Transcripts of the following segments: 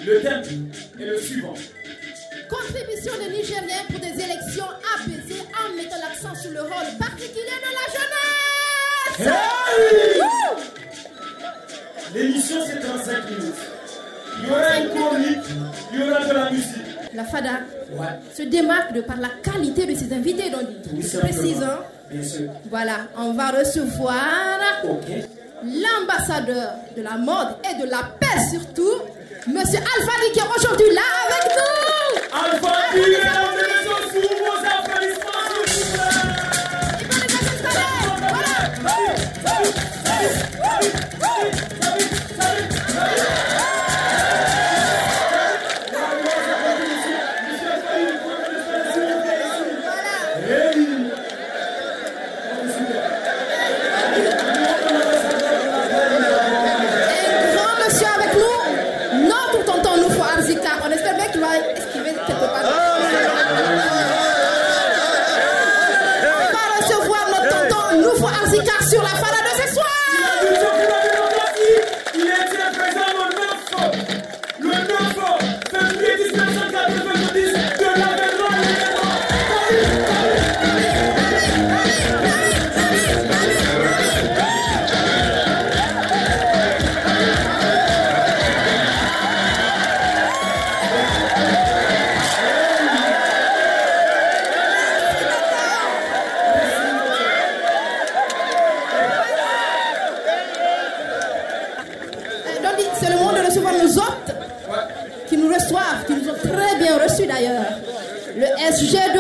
Le thème est le suivant. Contribution des Nigériens pour des élections apaisées en mettant l'accent sur le rôle particulier de la jeunesse. Hey! L'émission c'est 35 minutes. Il y aura une chronique, il y aura de la musique. La FADA se démarque de par la qualité de ses invités, donc précisons. Bien sûr. Voilà, on va recevoir l'ambassadeur de la mode et de la paix surtout, Monsieur Alfadi qui est aujourd'hui là avec nous. Alfadi, mesdames et messieurs, sous vos applaudissements, s'il vous plaît. Il faut les installer. On espère bien qu'il va esquiver quelque part. On va recevoir notre tonton Noufou Arzika sur la FADA de ce soir. Il était présent le 9 février 1990 de l'avènement. C'est le moment de recevoir nos hôtes qui nous reçoivent, qui nous ont très bien reçus d'ailleurs. Le SG2.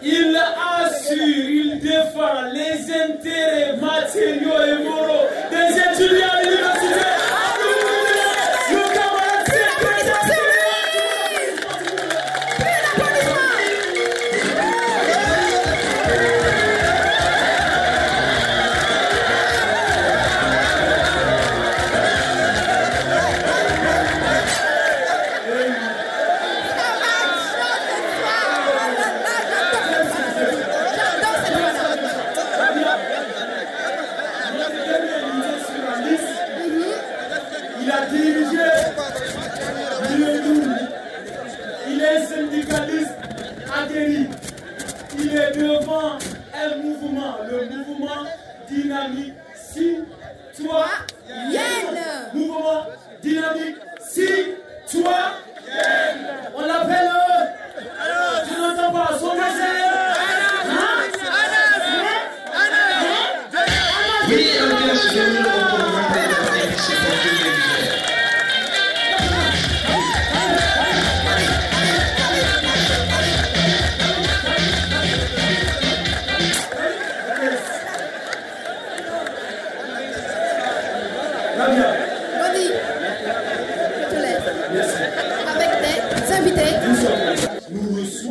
Il assure, il défend les intérêts matériaux et moraux des étudiants à l'université. Il a dirigé l'UEDOU. Il est syndicaliste aguerri. Il est devant un mouvement, le mouvement dynamique citoyen. Mouvement dynamique citoyen. On l'appelle. Je n'entends pas. Son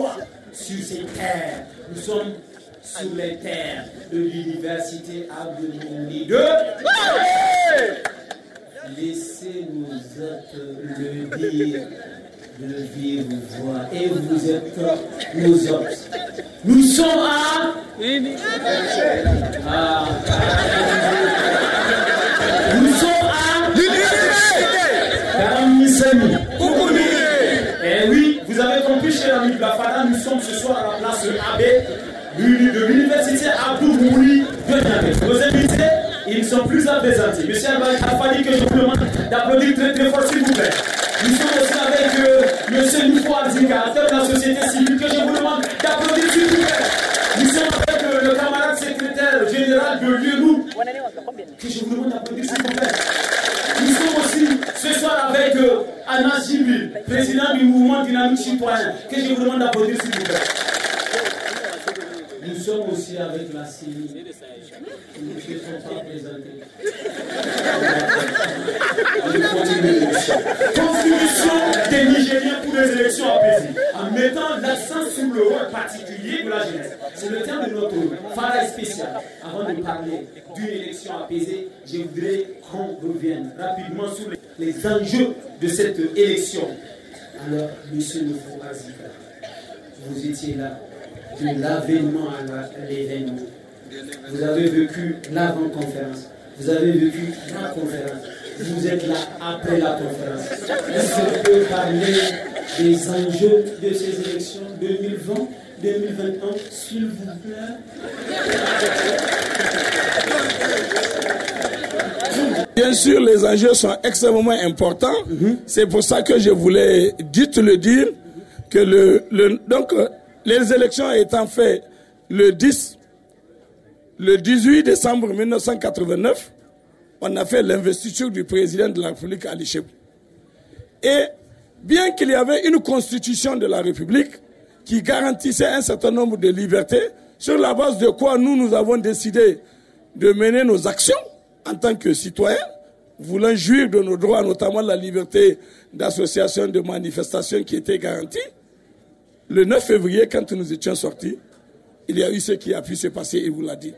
fois sur ces terres. Nous sommes sur les terres de l'université Abdou-Moumouni II. Laissez-nous le dire de vive voix. Et vous êtes nos hôtes. Nous sommes à... Nous sommes à... Karamissani. Et oui, vous avez compris, cher ami de la FADA, nous sommes ce soir à la place AB de l'université Abdou-Moumouni de Niamey. Nos invités, ils ne sont plus à présenter. Monsieur Al-Fadi, que je vous demande d'applaudir très très fort, s'il vous plaît. Nous sommes aussi avec monsieur Nufo Azika, acteur de la société civile, que je vous demande d'applaudir, s'il vous plaît. Nous sommes avec le camarade secrétaire général de l'UNU, que je vous demande d'applaudir, s'il vous plaît. Nous sommes aussi ce soir avec Anna Jibril, président du mouvement dynamique citoyen, que je vous demande d'applaudir, s'il vous plaît. Nous sommes aussi avec la CENI. Nous ne sommes pas présentés. Contribution des Nigériens pour les élections apaisées, en mettant l'accent sur le rôle particulier de la jeunesse. C'est le thème de notre FADA spécial. Avant de parler d'une élection apaisée, je voudrais qu'on revienne rapidement sur les enjeux de cette élection. Alors, monsieur Nufo Azika, vous étiez là. De l'avènement à l'événement. Vous avez vécu l'avant-conférence. Vous avez vécu la conférence. Vous êtes là après la conférence. Est-ce qu'on peut parler des enjeux de ces élections 2020-2021, s'il vous plaît? Bien sûr, les enjeux sont extrêmement importants. C'est pour ça que je voulais le dire que les élections étant faites le 18 décembre 1989, on a fait l'investiture du président de la République, Ali Chebou. Et bien qu'il y avait une constitution de la République qui garantissait un certain nombre de libertés, sur la base de quoi nous avons décidé de mener nos actions en tant que citoyens, voulant jouir de nos droits, notamment la liberté d'association, de manifestation qui était garantie. Le 9 février, quand nous étions sortis, il y a eu ce qui a pu se passer, et vous l'a dit.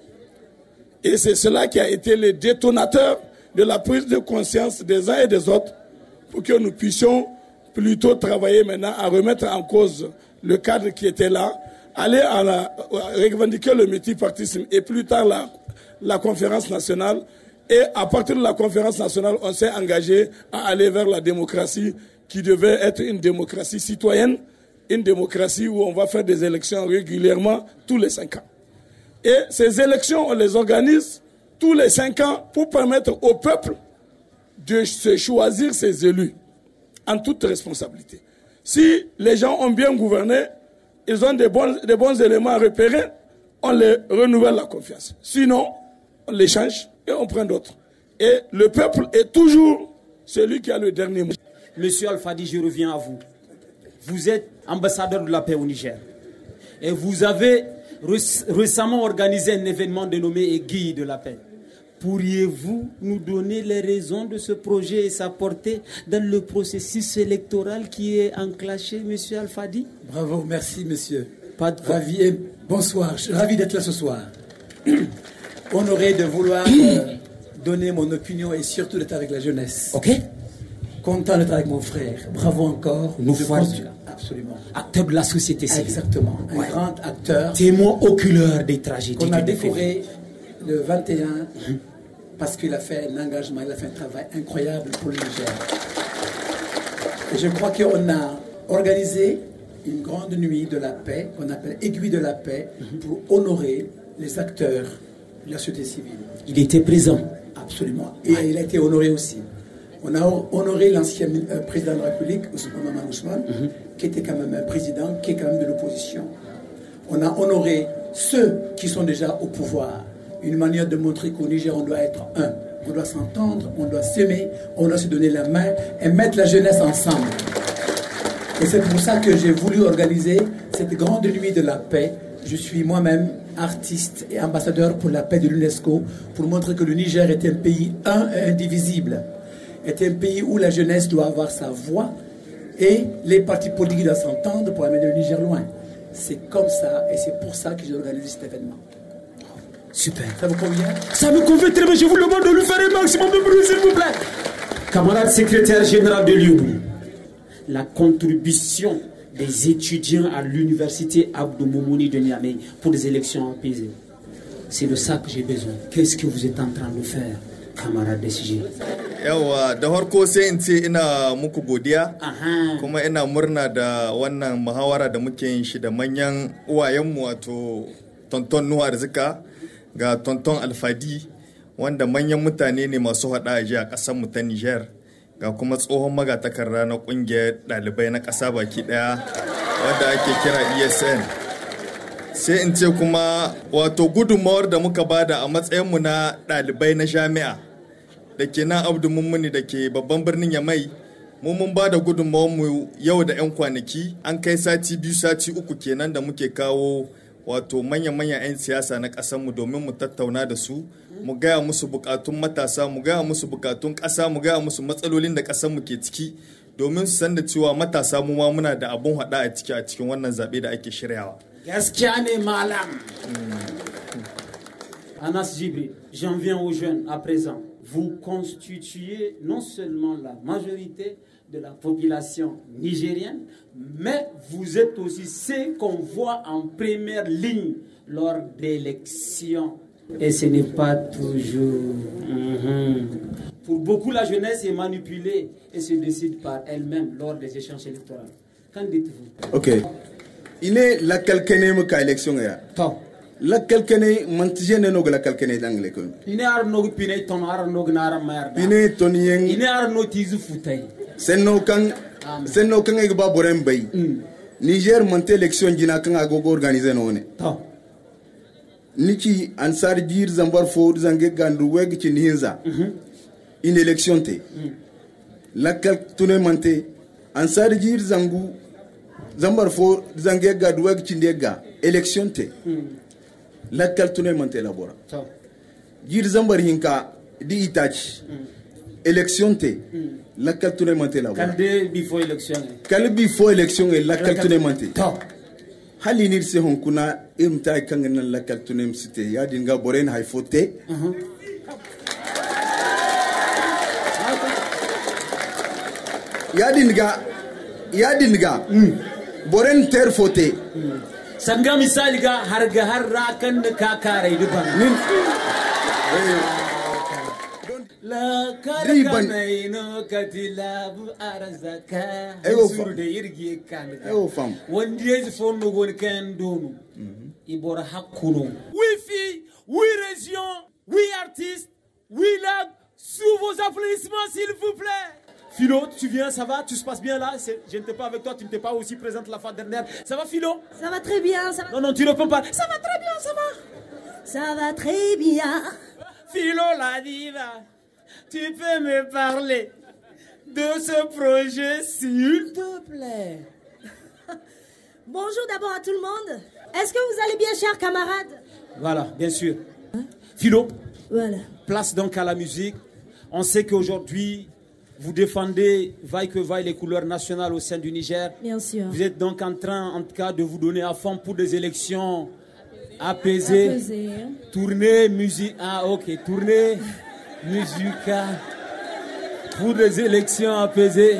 Et c'est cela qui a été le détonateur de la prise de conscience des uns et des autres pour que nous puissions plutôt travailler maintenant à remettre en cause le cadre qui était là, aller à revendiquer le multipartisme et plus tard la conférence nationale. Et à partir de la conférence nationale, on s'est engagé à aller vers la démocratie qui devait être une démocratie citoyenne, une démocratie où on va faire des élections régulièrement tous les 5 ans. Et ces élections, on les organise tous les 5 ans pour permettre au peuple de se choisir ses élus en toute responsabilité. Si les gens ont bien gouverné, ils ont des bons éléments à repérer, on les renouvelle la confiance. Sinon, on les change et on prend d'autres. Et le peuple est toujours celui qui a le dernier mot. Monsieur Al-Fadi, je reviens à vous. Vous êtes ambassadeur de la paix au Niger. Et vous avez récemment organisé un événement dénommé Aiguille de la paix. Pourriez-vous nous donner les raisons de ce projet et sa portée dans le processus électoral qui est enclenché, monsieur Al-Fadi? Bravo, merci monsieur. Pas de quoi. Ravi et bonsoir, je suis ravi d'être là ce soir. Honoré de vouloir donner mon opinion et surtout d'être avec la jeunesse. Ok. Content d'être avec mon frère. Bravo encore. Nous sommes absolument. Acteur de la société civile. Exactement. Un grand acteur. Témoin oculaire des tragédies. Qu'on a décoré le 21 parce qu'il a fait un engagement, il a fait un travail incroyable pour le Niger. Et je crois qu'on a organisé une grande nuit de la paix, qu'on appelle Aiguille de la paix, pour honorer les acteurs de la société civile. Il était présent. Absolument. Et il a été honoré aussi. On a honoré l'ancien président de la République, Ousmane, qui était quand même un président, qui est quand même de l'opposition. On a honoré ceux qui sont déjà au pouvoir. Une manière de montrer qu'au Niger, on doit être un. On doit s'entendre, on doit s'aimer, on doit se donner la main et mettre la jeunesse ensemble. Et c'est pour ça que j'ai voulu organiser cette grande nuit de la paix. Je suis moi-même artiste et ambassadeur pour la paix de l'UNESCO pour montrer que le Niger est un pays un et indivisible. Est un pays où la jeunesse doit avoir sa voix et les partis politiques doivent s'entendre pour amener le Niger loin. C'est comme ça et c'est pour ça que j'ai organisé cet événement. Super. Ça vous convient? Ça me convient très bien. Je vous demande de lui faire un maximum de bruit, s'il vous plaît. Camarade secrétaire général de l'UBI, la contribution des étudiants à l'université Abdou Moumouni de Niamey pour des élections apaisées. C'est de ça que j'ai besoin. Qu'est-ce que vous êtes en train de faire, camarade DCG? Yawa, da harko sai in ce ina muku godiya, kuma ina murna da wannan muhawara da muke yin shi da manyan uwayenmu wato tonton Nuhu Arzika ga tonton Alfadi, wanda manyan mutane ne masu hada aji a ƙasar mu ta Niger, ga kuma tsohon magatakarda na ƙungiyar ɗalibai na ƙasa baki ɗaya wanda ake kira ESN. Sai in ce kuma wato gudunmawar da muka bada a matsayinmu na ɗalibai na jami'a da ke nan Abdu Mummuni da ke babban birnin Yamai, mun ba da gudunmawarmu yau da 'yan kwanaki, an kai sati 2 sati 3 kenan da muke kawo wato manya-manyan 'yan siyasa na ƙasarmu domin mu tattauna da su, mu gaya musu bukatun matasa, mu gaya musu bukatun ƙasa, mu gaya musu matsalolin da ƙasarmu ke ciki, domin su san da cewa matasa mu ma muna da abun haɗa a cikin wannan zaɓe da ake shiryawa. Gaskiya ne malam. Anas Djibril, j'en viens aux jeunes à présent. Vous constituez non seulement la majorité de la population nigérienne, mais vous êtes aussi ceux qu'on voit en première ligne lors d'élections. Et ce n'est pas toujours... Pour beaucoup, la jeunesse est manipulée et se décide par elle-même lors des échanges électoraux. Qu'en dites-vous? Ok. Il est la quelqu'un qui a élection. La quelqu'un mantijene no la quelqu'un d'anglais ko ine ar no pine ton ar no gnara mer ine ton yen ine ar no tizu futay senno kan e ba borem bay Niger monte élection jina kan agogo organiser no ne to niki ansar dir zambar fo zange gandu weg ci ninza une élection te la quelqu'un monte ansar dir zangu zambar fo zange gandu weg ci ndega élection te la kaltune monte labora gir zambar hinka di itachi élection te la kaltune monte labora kalde before election et la kaltune monte hali nir se hon kuna imta kangana la kaltune msite ya dinga boren hay fote ya dinga boren ter fote sanga misali ga harga harra kan ka kare duban la karga naino katilabu arazaka sur de irgi kan fam wandi yezi fondo gon kan donu ibora hakuno we filles we région we artistes we lag sous vos applaudissements s'il vous plaît. Philo, tu viens, ça va? Tu se passes bien là? Je n'étais pas avec toi, tu n'étais pas aussi présente la fois dernière. Ça va, Philo? Ça va très bien, ça va. Non, tu réponds pas. Ça va très bien, ça va. Ça va très bien. Philo, la diva, tu peux me parler de ce projet, s'il te plaît? Bonjour d'abord à tout le monde. Est-ce que vous allez bien, chers camarades? Voilà, bien sûr. Philo, voilà. Place donc à la musique. On sait qu'aujourd'hui, vous défendez, vaille que vaille, les couleurs nationales au sein du Niger. Bien sûr. Vous êtes donc en train, en tout cas, de vous donner à fond pour des élections apaisées. Tournée musique. Ah, ok. Tournée musicale pour des élections apaisées.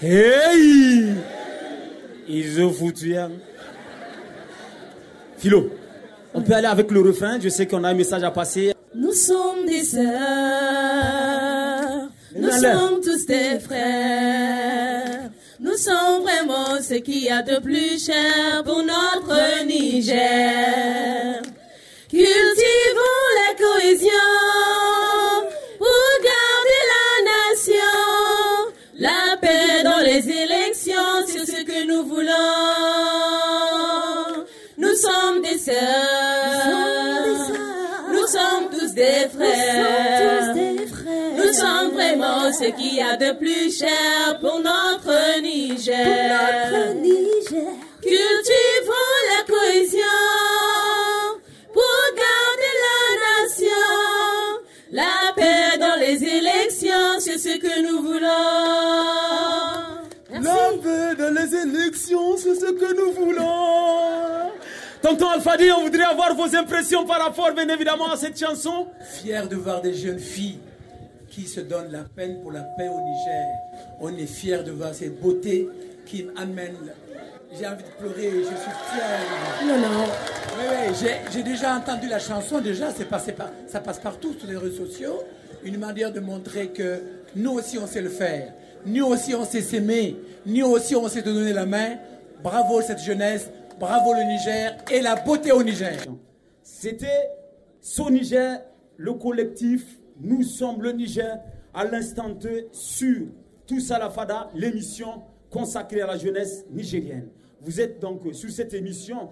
Hey! Ils ont foutu. Philo, on peut aller avec le refrain. Je sais qu'on a un message à passer. Nous sommes des sœurs. Nous sommes tous des frères. Nous sommes vraiment ce qu'il y a de plus cher pour notre Niger. Cultivons la cohésion pour garder la nation. La paix dans les élections, c'est ce que nous voulons. Nous sommes des sœurs. Nous sommes tous des frères. Nous sommes vraiment ce qu'il y a de plus cher pour notre Niger. Cultivons la cohésion pour garder la nation. La paix dans les élections, c'est ce que nous voulons. La paix dans les élections, c'est ce que nous voulons. Tonton Alfadi, on voudrait avoir vos impressions par rapport, bien évidemment, à cette chanson. Fier de voir des jeunes filles qui se donnent la peine pour la paix au Niger. On est fier de voir cette beauté qui amène... J'ai envie de pleurer, je suis fier. Non, non. Oui, j'ai déjà entendu la chanson, déjà, ça passe partout sur les réseaux sociaux. Une manière de montrer que nous aussi on sait le faire. Nous aussi on sait s'aimer. Nous aussi on sait te donner la main. Bravo cette jeunesse, bravo le Niger et la beauté au Niger. C'était So Niger, le collectif. Nous sommes le Niger à l'instant T sur Tous à la Fada, l'émission consacrée à la jeunesse nigérienne. Vous êtes donc sur cette émission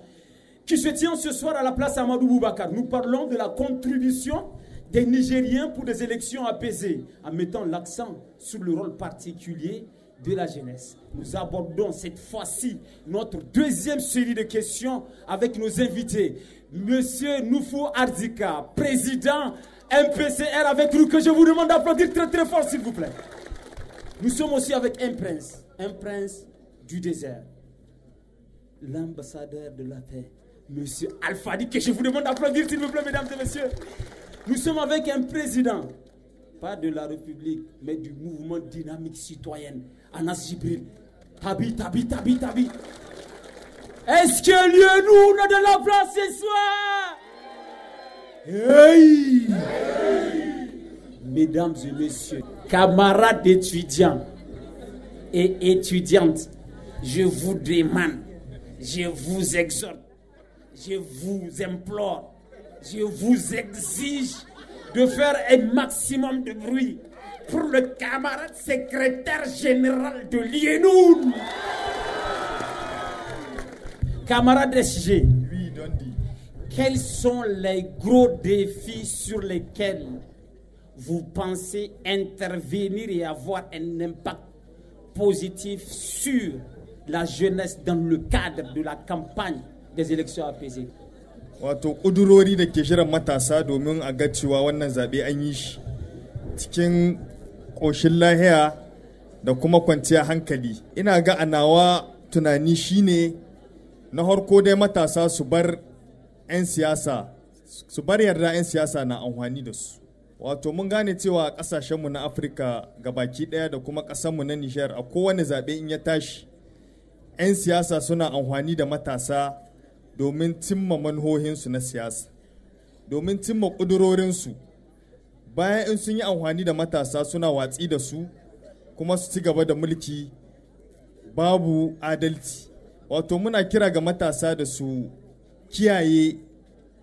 qui se tient ce soir à la place Amadou Boubacar. Nous parlons de la contribution des Nigériens pour des élections apaisées, en mettant l'accent sur le rôle particulier de la jeunesse. Nous abordons cette fois-ci notre deuxième série de questions avec nos invités. Monsieur Noufou Ardika, président MPCR avec nous, que je vous demande d'applaudir très très fort s'il vous plaît. Nous sommes aussi avec un prince du désert, l'ambassadeur de la paix, Monsieur Alfadi, que je vous demande d'applaudir s'il vous plaît, mesdames et messieurs. Nous sommes avec un président, pas de la République, mais du mouvement dynamique citoyenne, Anas Jibril. Tabi. Est-ce que lieu nous a de la place ce soir? Hey! Mesdames et messieurs, camarades étudiants et étudiantes, je vous demande, je vous exhorte, je vous implore, je vous exige de faire un maximum de bruit pour le camarade secrétaire général de l'IENOUN. Camarade SG, Oui, Dondi. quels sont les gros défis sur lesquels vous pensez intervenir et avoir un impact positif sur la jeunesse dans le cadre de la campagne des élections apaisées? Wato ƙudurori da ke shirin matasa domin a ga cewa wannan zaɓe an yi shi cikin ƙoshin lahiya da kuma kwanciyar hankali. Ina ga anawa tunani shine na harko dai matasa su bar 'yan siyasa, su bar yarda 'yan siyasa na amfani da su. Wato mun gane cewa ƙasashenmu na Afirka gabaki ɗaya da kuma ƙasarmu na Nijar a kowane zaɓe in ya tashi 'yan siyasa suna amfani da matasa domin cimma manhohinsu na siyasa, domin cimma ƙudurorinsu. Bayan in sun yi amfani da matasa suna watsi da su kuma su ci gaba da mulki babu adalci. Wato muna kira ga matasa da su kiyaye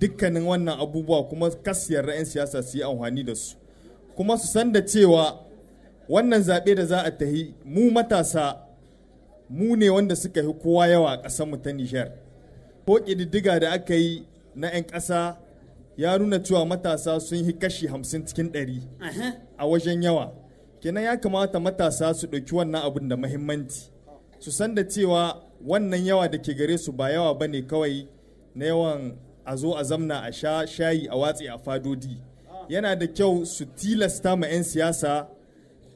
dukkanin wannan abubuwa kuma kasiyar 'yan siyasa su yi amfani da su, kuma su san da cewa wannan zaɓe da za a tahi mu matasa mu ne wanda suka yi kowa yawa a ƙasarmu ta Nijar. Ko ƙididdiga da aka yi na 'yan ƙasa ya nuna cewa matasa sun yi kashi 50 cikin 100 a wajen yawa. Kenan ya kamata matasa su ɗauki wannan abin da mahimmanci, su san da cewa wannan yawa da ke gare su ba yawa ba ne kawai na yawan a zo a zamna a sha shayi a watsi a fadodi. Yana da kyau su tilasta ma 'yan siyasa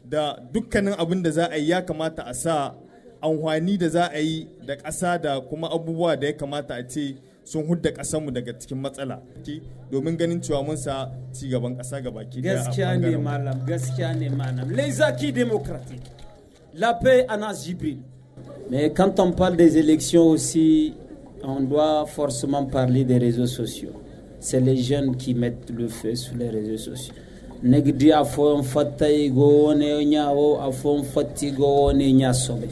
da dukkanin abin da za a yi ya kamata a sa amfani da za a yi da ƙasa da kuma abubuwa da ya kamata a ce sun hudda ƙasarmu daga cikin matsala domin ganin cewa mun sa ci gaban ƙasa gabaki daya. Gaskiya ne malam. Les acquis démocratiques, la paix, Anas Jibril. Mais quand on parle des élections aussi, on doit forcément parler des réseaux sociaux. C'est les jeunes qui mettent le feu sur les réseaux sociaux. Negdi afon fatay go ne nyaawo afon fatigo ne nyasobe.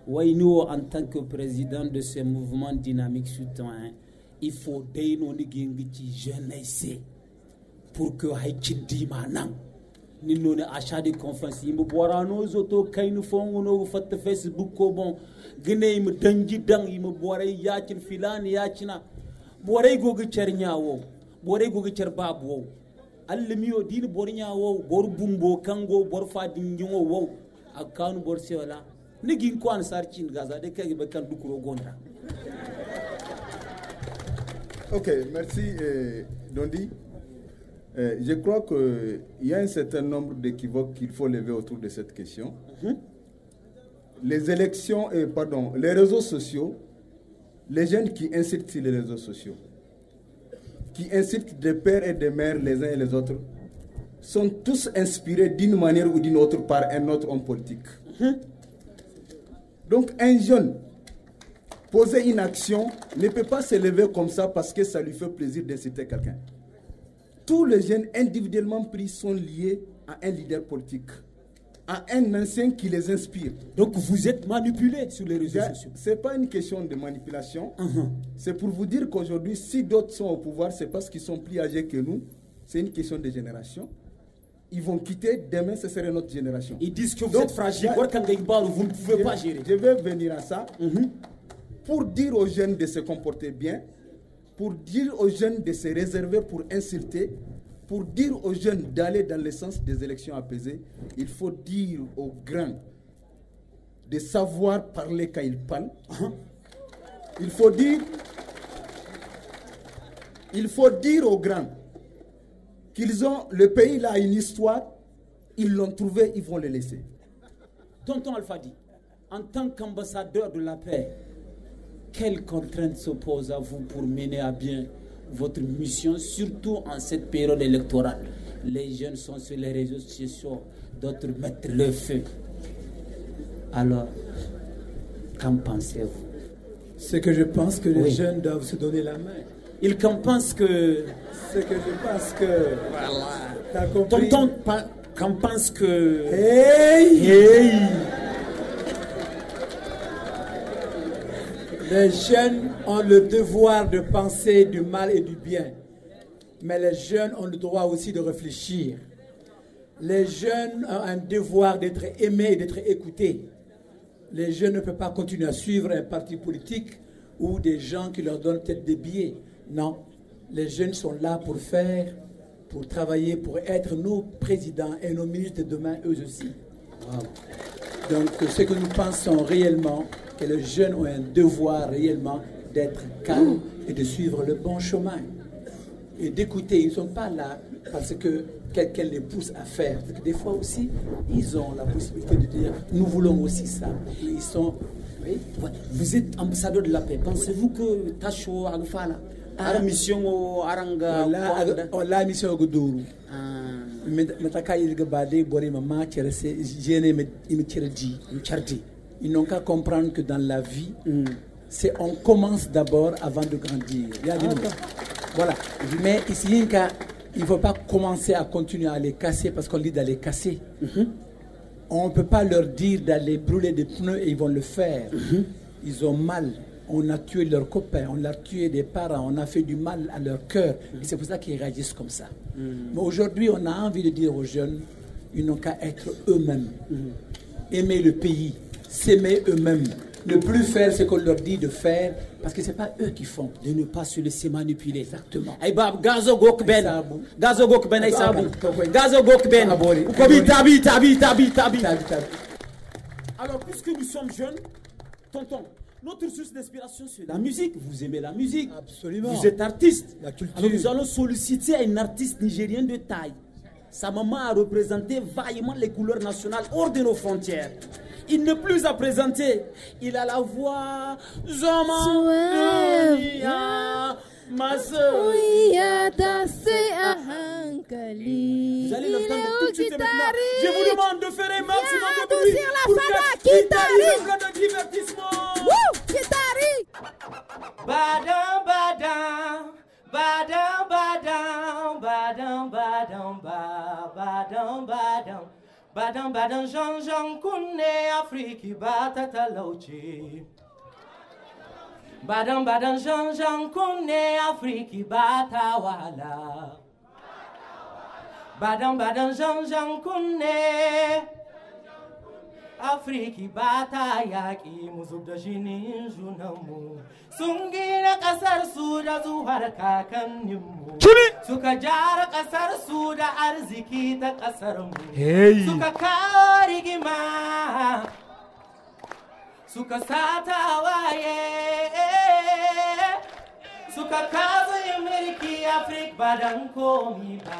Nous, en tant que président de ce mouvement dynamique citoyen, il faut dénoncer les jeunesse pour que Haïti dimanang. Nous n'avons achat de confiance. Nous boira nos autos, nous faisons nos photos Facebook, bon, gagner me dangi dang, nous boira yachin filan yachina, boira gogi chernyao, boira gogi cherbabo. Allemio din bornyao, bor bumbo kango, bor fadingo wo, akan borseola. Ok, merci Dondi. Je crois qu'il y a un certain nombre d'équivoques qu'il faut lever autour de cette question. Les élections, les réseaux sociaux, les jeunes qui incitent sur les réseaux sociaux, qui incitent des pères et des mères les uns et les autres, sont tous inspirés d'une manière ou d'une autre par un autre homme politique. Donc un jeune, poser une action, ne peut pas se lever comme ça parce que ça lui fait plaisir d'inciter quelqu'un. Tous les jeunes individuellement pris sont liés à un leader politique, à un ancien qui les inspire. Donc vous êtes manipulés sur les réseaux sociaux. Ce n'est pas une question de manipulation. C'est pour vous dire qu'aujourd'hui, si d'autres sont au pouvoir, c'est parce qu'ils sont plus âgés que nous. C'est une question de génération. Ils vont quitter, demain ce serait notre génération. Ils disent que vous êtes fragile, vous ne pouvez pas gérer. Je vais venir à ça. Pour dire aux jeunes de se comporter bien, pour dire aux jeunes de se réserver pour insulter, pour dire aux jeunes d'aller dans le sens des élections apaisées, il faut dire aux grands de savoir parler quand ils parlent. Il faut dire aux grands qu'ils ont, le pays là a une histoire, ils l'ont trouvé, ils vont le laisser. Tonton Alfadi, en tant qu'ambassadeur de la paix, quelles contraintes s'opposent à vous pour mener à bien votre mission, surtout en cette période électorale? Les jeunes sont sur les réseaux sociaux, d'autres mettent le feu. Alors, qu'en pensez-vous? Ce que je pense que les jeunes doivent se donner la main. Ils qu'en pensent que... Ce que je pense que... Voilà. T'as compris? Tonton qu'en pense que... Hey! Les jeunes ont le devoir de penser du mal et du bien. Mais les jeunes ont le droit aussi de réfléchir. Les jeunes ont un devoir d'être aimés et d'être écoutés. Les jeunes ne peuvent pas continuer à suivre un parti politique ou des gens qui leur donnent peut-être des billets. Non, les jeunes sont là pour faire, pour travailler, pour être nos présidents et nos ministres de demain, eux aussi. Wow. Donc, ce que nous pensons réellement, que les jeunes ont un devoir réellement d'être calmes et de suivre le bon chemin. Et d'écouter, ils ne sont pas là parce que quelqu'un les pousse à faire. Parce que des fois aussi, ils ont la possibilité de dire, nous voulons aussi ça. Et ils sont... Oui. Vous êtes ambassadeur de la paix. Pensez-vous que Tacho Agfala a la mission au Aranga? La mission au Godourou. Ils n'ont qu'à comprendre que dans la vie, on commence d'abord avant de grandir. Voilà. Mais ici, il ne faut pas commencer à continuer à les casser parce qu'on dit d'aller casser. On ne peut pas leur dire d'aller brûler des pneus et ils vont le faire. Ils ont mal. On a tué leurs copains, on a tué des parents, on a fait du mal à leur cœur. Et c'est pour ça qu'ils réagissent comme ça. Mais aujourd'hui, on a envie de dire aux jeunes, ils n'ont qu'à être eux-mêmes. Aimer le pays, s'aimer eux-mêmes. Ne plus faire ce qu'on leur dit de faire, parce que ce n'est pas eux qui font. De ne pas se laisser manipuler. Exactement. Gazo Gokben. Gazo Gokben. Gazo Gokben. Tabi. Alors, puisque nous sommes jeunes, tonton, notre source d'inspiration, c'est la musique. Vous aimez la musique. Absolument. Vous êtes artiste. La culture. Alors, nous allons solliciter un artiste nigérien de taille. Sa maman a représenté vaillamment les couleurs nationales hors de nos frontières. Il n'est plus à présenter. Il a la voix. Vous allez l'entendre tout de suite et maintenant. Je vous demande de faire un maximum de bruit pour que Kitari le plan de divertissement. Kitari. Badam, badam. Badam, badam. Badam, badam. Badam, badam. Badam, badam. Jean Kouné Afrique batata lauchi. Badam, badam. Jean Kouné Afrique batawala. Badam, badam. Jean Kouné Afrique batayaki muzub da jinin junanmu. Sungina kasar su da zuwar kakanninmu. Suka jara kasar su da arziki ta kasarmu. Suka kawo rigima. Suka sata waye. Suka kazo yin mulki Afrique ba dan komi ba.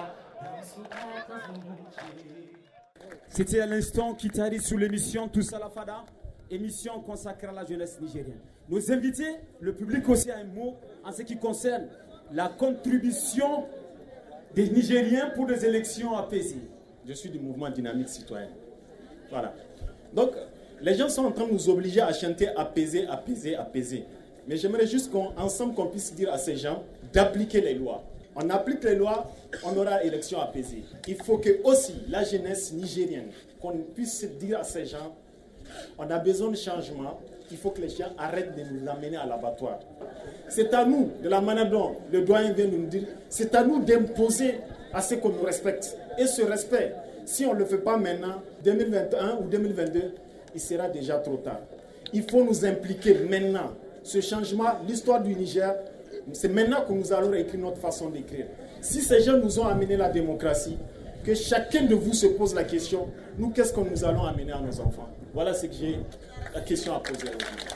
C'était à l'instant Kitari sous l'émission Tous à la Fada, émission consacrée à la jeunesse nigérienne. nos invités, le public aussi a un mot en ce qui concerne la contribution des Nigériens pour des élections apaisées. Je suis du mouvement Dynamique Citoyenne. Voilà. Donc, les gens sont en train de nous obliger à chanter apaiser, apaiser, apaiser. Mais j'aimerais juste qu'ensemble qu'on puisse dire à ces gens d'appliquer les lois. On applique les lois, on aura élection apaisée. Il faut que aussi la jeunesse nigérienne, qu'on puisse dire à ces gens, on a besoin de changement, il faut que les gens arrêtent de nous amener à l'abattoir. C'est à nous, de la manière dont le doyen vient de nous dire, c'est à nous d'imposer à ce qu'on nous respecte. Et ce respect, si on ne le fait pas maintenant, 2021 ou 2022, il sera déjà trop tard. Il faut nous impliquer maintenant. Ce changement, l'histoire du Niger, c'est maintenant que nous allons écrire notre façon d'écrire. Si ces gens nous ont amené la démocratie, que chacun de vous se pose la question, nous, qu'est-ce que nous allons amener à nos enfants? Voilà ce que j'ai la question à poser aujourd'hui.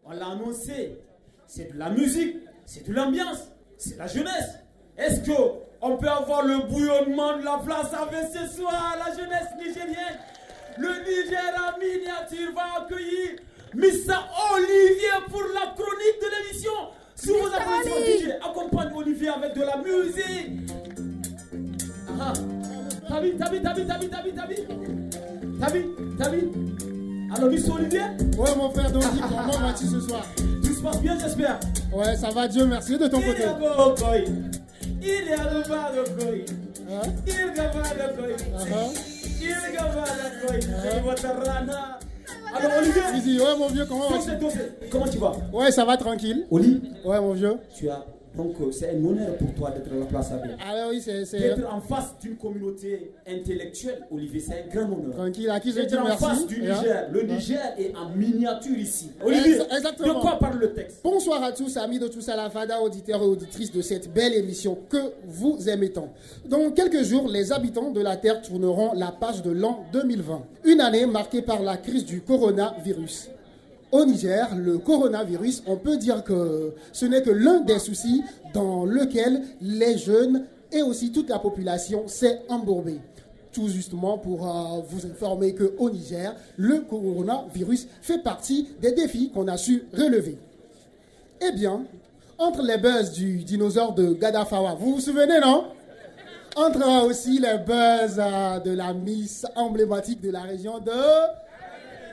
On l'a annoncé, c'est de la musique, c'est de l'ambiance, c'est la jeunesse. Est-ce qu'on peut avoir le bouillonnement de la place avec ce soir la jeunesse nigérienne? Le Niger en miniature va accueillir Missa Olivier pour la chronique de l'émission. Sous vos applaudissements, DJ, accompagne Olivier avec de la musique. Ah, Tabi. Alors, Missa Olivier? Ouais, mon frère Dondi, comment vas-tu ce soir? Tout se passe bien, j'espère. Ouais, ça va, Dieu merci, de ton côté. Il y a le bas de Goy. Il y a c'est votre rana. Alors, Olivier. Si, ouais, mon vieux, comment vas-tu? Comment tu vas? Ouais, ça va tranquille. Oli? Ouais, mon vieux. Tu as. Donc, c'est un honneur pour toi d'être à la place à bien. Ah oui, c'est... D'être en face d'une communauté intellectuelle, Olivier, c'est un grand honneur. Tranquille, à qui je dis merci. D'être en face du Niger. Le Niger est en miniature ici. Olivier, exactement. De quoi parle le texte? Bonsoir à tous, amis de tous à la Fada, auditeurs et auditrices de cette belle émission que vous aimez tant. Dans quelques jours, les habitants de la Terre tourneront la page de l'an 2020. Une année marquée par la crise du coronavirus. Au Niger, le coronavirus, on peut dire que ce n'est que l'un des soucis dans lequel les jeunes et aussi toute la population s'est embourbée. Tout justement pour vous informer qu'au Niger, le coronavirus fait partie des défis qu'on a su relever. Eh bien, entre les buzz du dinosaure de Gadafawa, vous vous souvenez, non? Entre aussi les buzz de la Miss emblématique de la région de...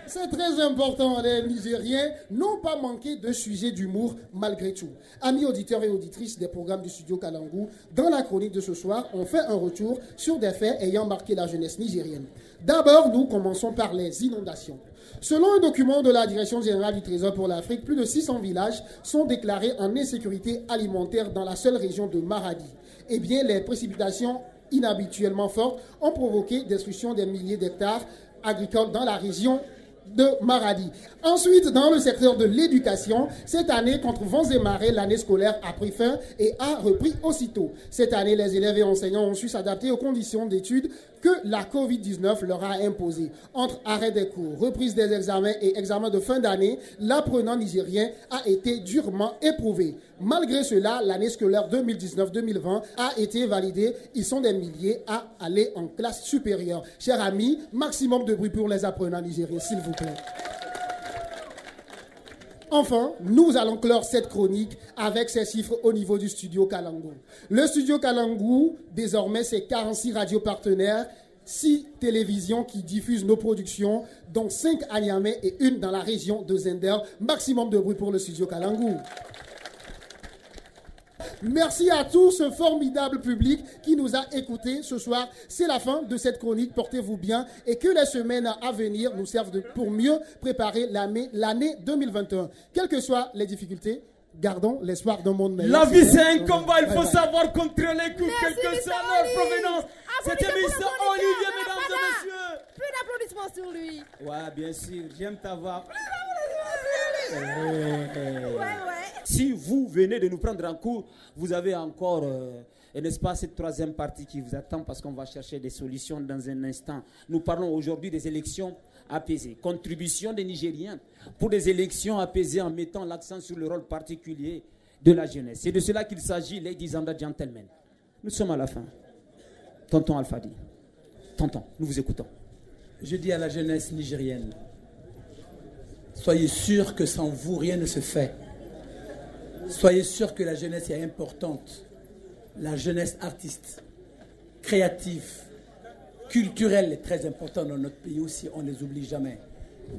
C'est très important, les Nigériens n'ont pas manqué de sujets d'humour malgré tout. Amis auditeurs et auditrices des programmes du studio Kalangu, dans la chronique de ce soir, on fait un retour sur des faits ayant marqué la jeunesse nigérienne. D'abord, nous commençons par les inondations. Selon un document de la Direction générale du Trésor pour l'Afrique, plus de 600 villages sont déclarés en insécurité alimentaire dans la seule région de Maradi. Eh bien, les précipitations inhabituellement fortes ont provoqué destruction des milliers d'hectares agricoles dans la région de Maradi. Ensuite, dans le secteur de l'éducation, cette année, contre vents et marées, l'année scolaire a pris fin et a repris aussitôt. Cette année, les élèves et enseignants ont su s'adapter aux conditions d'études que la Covid-19 leur a imposées. Entre arrêt des cours, reprise des examens et examens de fin d'année, l'apprenant nigérien a été durement éprouvé. Malgré cela, l'année scolaire 2019-2020 a été validée. Ils sont des milliers à aller en classe supérieure. Chers amis, maximum de bruit pour les apprenants nigériens, s'il vous plaît. Enfin, nous allons clore cette chronique avec ces chiffres au niveau du studio Kalangu. Le studio Kalangu, désormais, c'est 46 radios partenaires, 6 télévisions qui diffusent nos productions, dont 5 à Niamey et 1 dans la région de Zender. Maximum de bruit pour le studio Kalangu. Merci à tout ce formidable public qui nous a écoutés ce soir. C'est la fin de cette chronique. Portez-vous bien et que les semaines à venir nous servent pour mieux préparer l'année 2021. Quelles que soient les difficultés, gardons l'espoir d'un monde meilleur. La vie, c'est un combat. Il faut savoir contrer les coups, quelle que soit leur provenance. C'était Missa Olivier, mesdames et messieurs. Plus d'applaudissements sur lui. Ouais, bien sûr. J'aime ta voix. Ouais. Si vous venez de nous prendre en cours, vous avez encore, n'est-ce pas, cette troisième partie qui vous attend parce qu'on va chercher des solutions dans un instant. Nous parlons aujourd'hui des élections apaisées. Contribution des Nigériens pour des élections apaisées en mettant l'accent sur le rôle particulier de la jeunesse. C'est de cela qu'il s'agit, ladies and gentlemen. Nous sommes à la fin. Tonton Alfadi. Tonton, nous vous écoutons. Je dis à la jeunesse nigérienne, Soyez sûrs que sans vous, rien ne se fait. Soyez sûrs que la jeunesse est importante. La jeunesse artiste, créative, culturelle est très importante dans notre pays aussi. On ne les oublie jamais.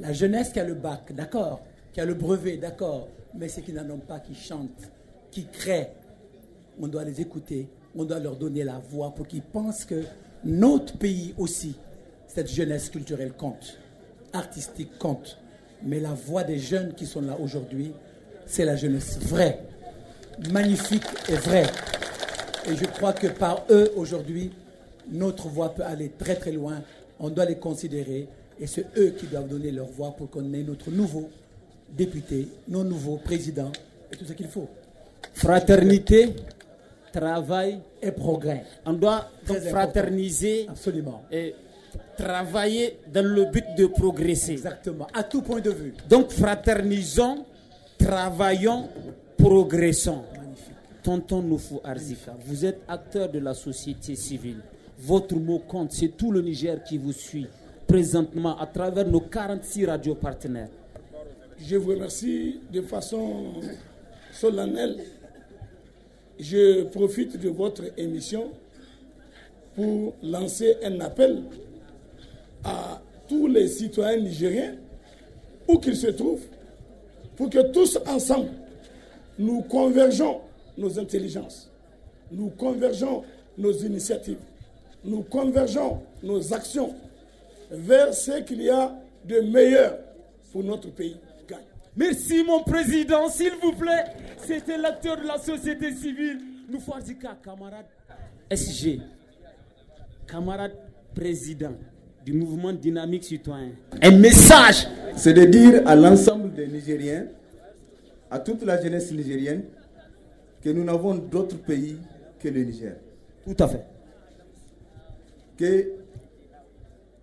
La jeunesse qui a le bac, d'accord, qui a le brevet, d'accord, mais ceux qui n'en ont pas, qui chantent, qui créent, on doit les écouter, on doit leur donner la voix pour qu'ils pensent que notre pays aussi, cette jeunesse culturelle compte, artistique compte. Mais la voix des jeunes qui sont là aujourd'hui, c'est la jeunesse vraie, magnifique et vraie. Et je crois que par eux, aujourd'hui, notre voix peut aller très très loin. On doit les considérer et c'est eux qui doivent donner leur voix pour qu'on ait notre nouveau député, nos nouveaux présidents et tout ce qu'il faut. Fraternité, travail et progrès. On doit donc fraterniser. Absolument. Et travailler dans le but de progresser. Exactement, à tout point de vue. Donc fraternisons, travaillons, progressons. Magnifique. Tonton Noufou Arzika, vous êtes acteur de la société civile. Votre mot compte, c'est tout le Niger qui vous suit présentement à travers nos 46 radios partenaires. Je vous remercie de façon solennelle. Je profite de votre émission pour lancer un appel à tous les citoyens nigériens, où qu'ils se trouvent, pour que tous ensemble, nous convergeons nos intelligences, nous convergeons nos initiatives, nous convergeons nos actions vers ce qu'il y a de meilleur pour notre pays. Merci mon président, s'il vous plaît. C'était l'acteur de la société civile, Noufou Arzika, camarade SG, camarade président du mouvement dynamique citoyen. Un message. C'est de dire à l'ensemble des Nigériens, à toute la jeunesse nigérienne, que nous n'avons d'autre pays que le Niger. Tout à fait. Que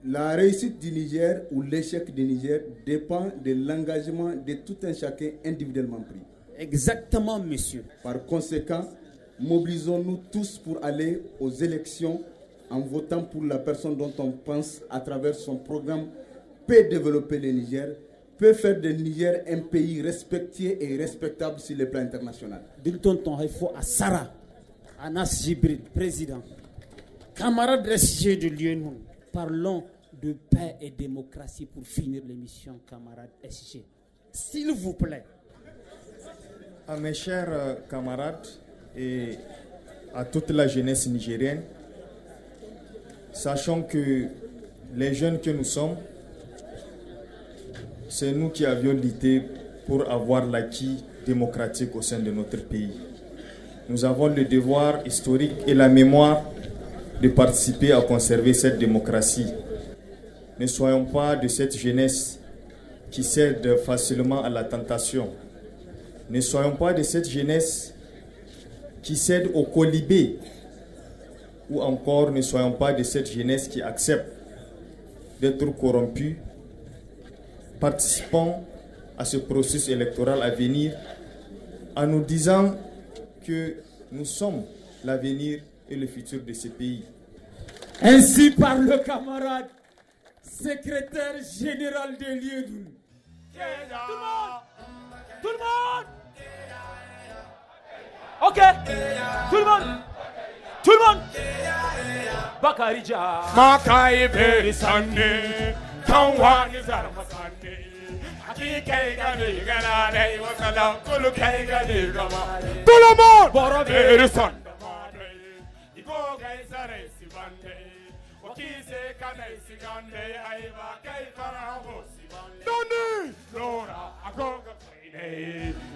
la réussite du Niger ou l'échec du Niger dépend de l'engagement de tout un chacun individuellement pris. Exactement, monsieur. Par conséquent, mobilisons-nous tous pour aller aux élections en votant pour la personne dont on pense à travers son programme peut développer le Niger, peut faire de Niger un pays respecté et respectable sur le plan international. D'une tonton, il faut à Sarah, Anas Jibril, président, camarade SG de Lyon, parlons de paix et démocratie pour finir l'émission, camarade SG. S'il vous plaît. À mes chers camarades et à toute la jeunesse nigérienne, sachant que les jeunes que nous sommes, c'est nous qui avions lutté pour avoir l'acquis démocratique au sein de notre pays. Nous avons le devoir historique et la mémoire de participer à conserver cette démocratie. Ne soyons pas de cette jeunesse qui cède facilement à la tentation. Ne soyons pas de cette jeunesse qui cède au colibé. Ou encore ne soyons pas de cette jeunesse qui accepte d'être corrompue. Participons à ce processus électoral à venir en nous disant que nous sommes l'avenir et le futur de ce pays. Ainsi parle le camarade, secrétaire général de l'IEDU. Tout le monde! Tout le monde! Ok! Tout le monde! Tout le monde! Bakarija! Makai Beri Sande, Tawani Zarma Sande, Akikai Gani Ganade, Wasala, Kulukai Gani Gama. Tout le monde! Bora Beri Sande.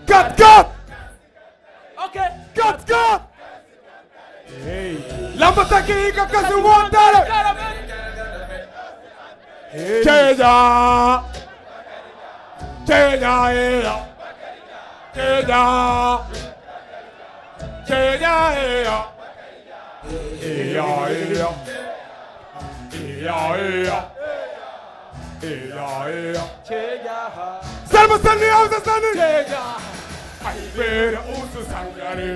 Cut, cut! Ok! Cut, cut! Hey! Lambataki Kakasu Water! Keda! Keda! Keda! Keda! Salma Sani Hausa Sani Ai bere usu sangare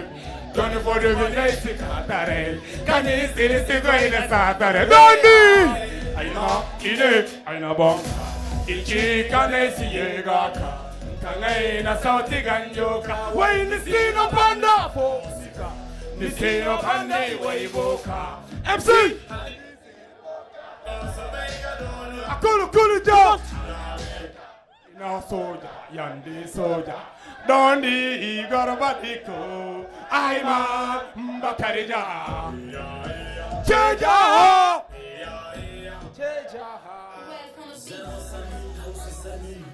Doni bodo vinay sikatare Kani siri sigoi na satare Doni Aina ine Aina bom Ichika nesiyegaka Kangai na sauti ganjoka Wai nisino panda Fosika Nisino pande waiboka MC Akulu Jones Ina soja Yandi soja Dondi Igor Badiko Aima Bakarija Cheja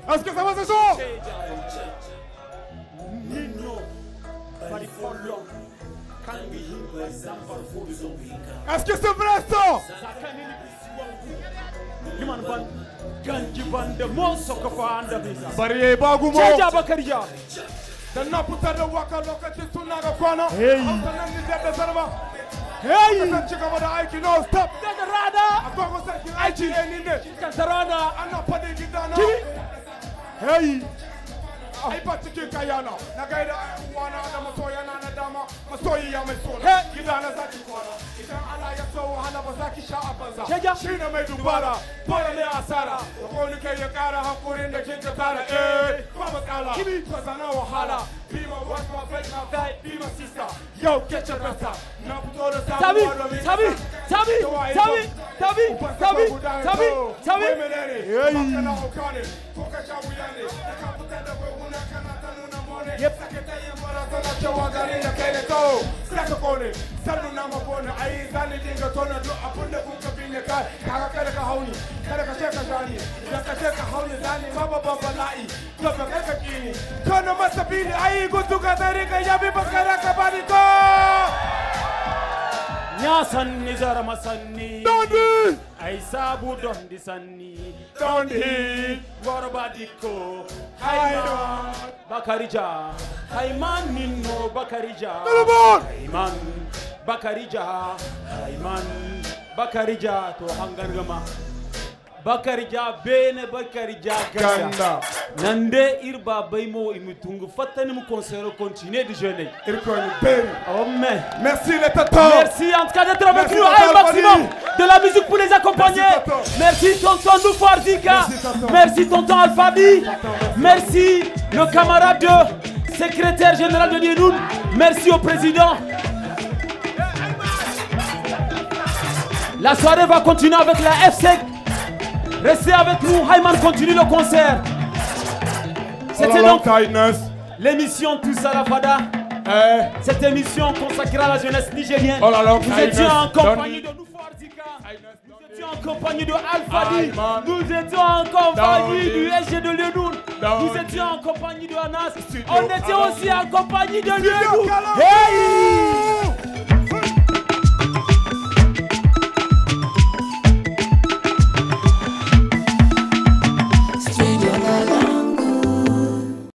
Est-ce que ça va ce soir? Est-ce que c'est vrai ça? Bariye bagumo Cheja Bakaria Danna putar da waka lokacin suna ga kwana Hausanan Nijar da Zarba Hey Kasan ci gaba da aiki no stop Daga rada Akwai sarkin aiki ne ne Kan sarada Ana fadin gidana Hey ai ba cikin kayana na gaida uwana da masoyana na dama masoyi ya mai sona gidana zaki kwana idan Allah ya so wahala ba zaki sha a banza shine mai dubara dole ne asara ko ni kai ya kara hakurin da kin tara ba matsala ko sana wahala be my wife my friend my guy be my sister yo get your best up na fito da samu tabi kana hokane ko ka shawiya ne ka fita da wuna kana ta nuna mone sake ta yin barazana cewa gari da kai da kawo saka kone sannu na mabone ai zani dinga tona duk abin da kuka bi ne kai kaga kada ka hauni kada ka ce ka shani idan ka ce ka hauni zani ma babban bala'i to ka kai ka kini kana masa bini ai gudu ka tare ka yabi bakara ka bani ko nya sanni zara masanni dondi ai sabu dondi sanni dondi gorba dikko hayman bakarija hayman ninno bakarija hayman bakarija to hangar gama bakarija bene bakarija ganda nande irba baymo imutungu fatani mu concert continuer de jeûner irkoni ben oh mais merci les tatas merci en tout cas d'être avec nous un maximum de la musique pour les accompagner merci tonton Noufou Arzika merci tonton Alphabi merci le camarade de secrétaire général de Lienoun merci au président. La soirée va continuer avec la FSEC. Restez avec nous, Hayman continue le concert. C'était donc l'émission Tous à la Fada. Cette émission consacrée à la jeunesse nigérienne. Nous étions en compagnie de Noufou Arzika. Nous étions en compagnie de Alphadi. Nous étions en compagnie du SG de Lienoun. Nous étions en compagnie de Anas. On était aussi en compagnie de Lienoun. Hey!